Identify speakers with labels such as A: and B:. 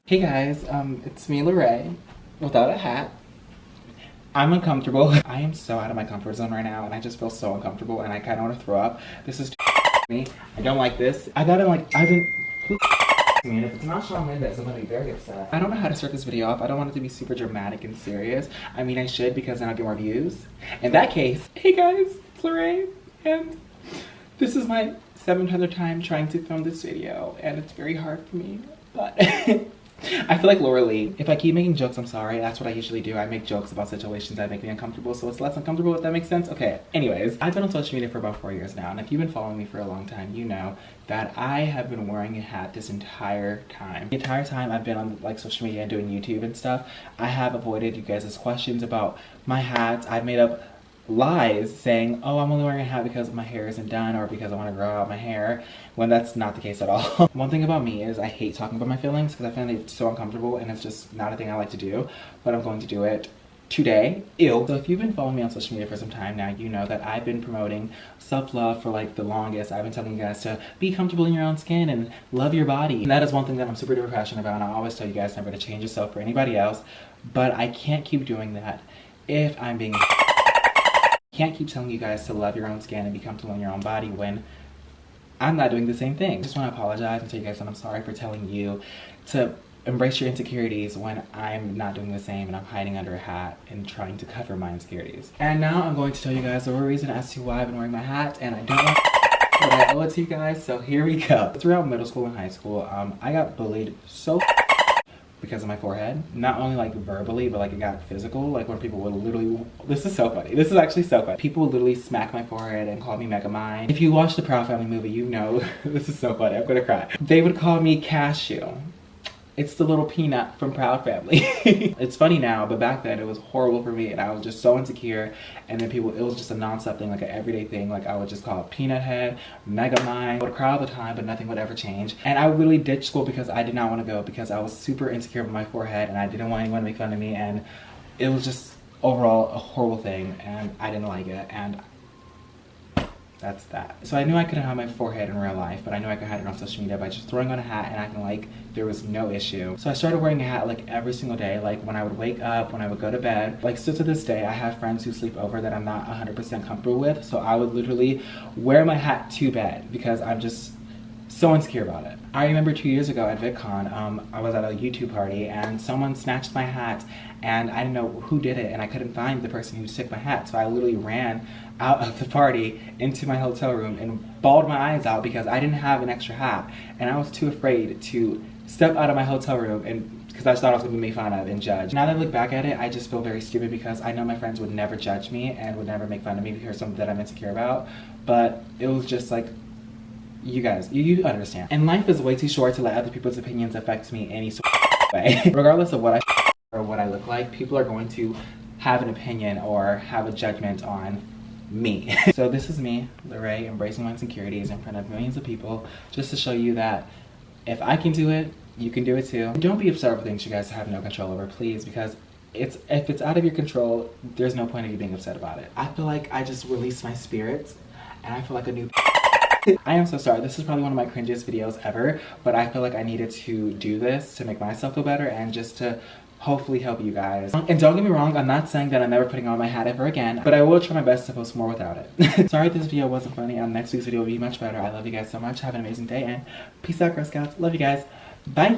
A: Hey guys, it's me, Larray, without a hat. I'm uncomfortable. I am so out of my comfort zone right now, and I just feel so uncomfortable, and I kind of want to throw up. This is me. I don't like this. I've been. Who me? And if it's not Shawn Mendes, I'm gonna be very upset. I don't know how to start this video off. I don't want it to be super dramatic and serious. I mean, I should because then I'll get more views. In that case, hey guys, it's Larray, and this is my 700th time trying to film this video, and it's very hard for me, but. I feel like Laura Lee. If I keep making jokes, I'm sorry. That's what I usually do. I make jokes about situations that make me uncomfortable, so it's less uncomfortable, if that makes sense. Okay, anyways, I've been on social media for about 4 years now, and if you've been following me for a long time, you know that I have been wearing a hat this entire time. The entire time I've been on like social media and doing YouTube and stuff, I have avoided you guys' questions about my hats. I've made up lies saying, oh, I'm only wearing a hat because my hair isn't done or because I want to grow out my hair, when that's not the case at all. One thing about me is I hate talking about my feelings because I find it so uncomfortable and it's just not a thing I like to do, but I'm going to do it today. Ew. So if you've been following me on social media for some time now, you know that I've been promoting self-love for like the longest. I've been telling you guys to be comfortable in your own skin and love your body. And that is one thing that I'm super duper passionate about, and I always tell you guys never to change yourself for anybody else, but I can't keep doing that if I'm being can't keep telling you guys to love your own skin and be comfortable in your own body when I'm not doing the same thing. I just want to apologize and tell you guys that I'm sorry for telling you to embrace your insecurities when I'm not doing the same and I'm hiding under a hat and trying to cover my insecurities. And now I'm going to tell you guys the real reason as to why I've been wearing my hat, and I don't want but I owe it to you guys, so here we go. Throughout middle school and high school, I got bullied so because of my forehead. Not only like verbally, but like it got physical. Like when people would literally, this is so funny. This is actually so funny. People would literally smack my forehead and call me Megamind. If you watch the Proud Family movie, you know, this is so funny, I'm gonna cry. They would call me Cashew. It's the little peanut from Proud Family. It's funny now, but back then it was horrible for me and I was just so insecure. And then people, it was just a non-stop thing, like an everyday thing. Like I would just call it Peanut Head, Megamind. I would cry all the time, but nothing would ever change. And I would literally ditch school because I did not want to go because I was super insecure with my forehead and I didn't want anyone to make fun of me. And it was just overall a horrible thing and I didn't like it. And that's that. So I knew I couldn't hide my forehead in real life, but I knew I could hide it on social media by just throwing on a hat and acting like there was no issue. So I started wearing a hat like every single day, like when I would wake up, when I would go to bed. Like still to this day, I have friends who sleep over that I'm not 100% comfortable with. So I would literally wear my hat to bed because I'm just so insecure about it. I remember 2 years ago at VidCon, I was at a YouTube party and someone snatched my hat and I didn't know who did it and I couldn't find the person who took my hat. So I literally ran out of the party into my hotel room and bawled my eyes out because I didn't have an extra hat. And I was too afraid to step out of my hotel room and because I thought I was gonna be made fun of and judged. Now that I look back at it, I just feel very stupid because I know my friends would never judge me and would never make fun of me because of something that I'm insecure about. But it was just like, you guys, you understand. And life is way too short to let other people's opinions affect me any sort of way. Regardless of what I or what I look like, people are going to have an opinion or have a judgment on me. So this is me, Larray, embracing my insecurities in front of millions of people just to show you that if I can do it, you can do it too. Don't be upset over things you guys have no control over, please, because if it's out of your control, there's no point of you being upset about it. I feel like I just released my spirits and I feel like a new I am so sorry. This is probably one of my cringiest videos ever, but I feel like I needed to do this to make myself feel better and just to hopefully help you guys. And don't get me wrong, I'm not saying that I'm never putting on my hat ever again, but I will try my best to post more without it. Sorry if this video wasn't funny. Next week's video will be much better. I love you guys so much. Have an amazing day and peace out, Girl Scouts. Love you guys. Bye.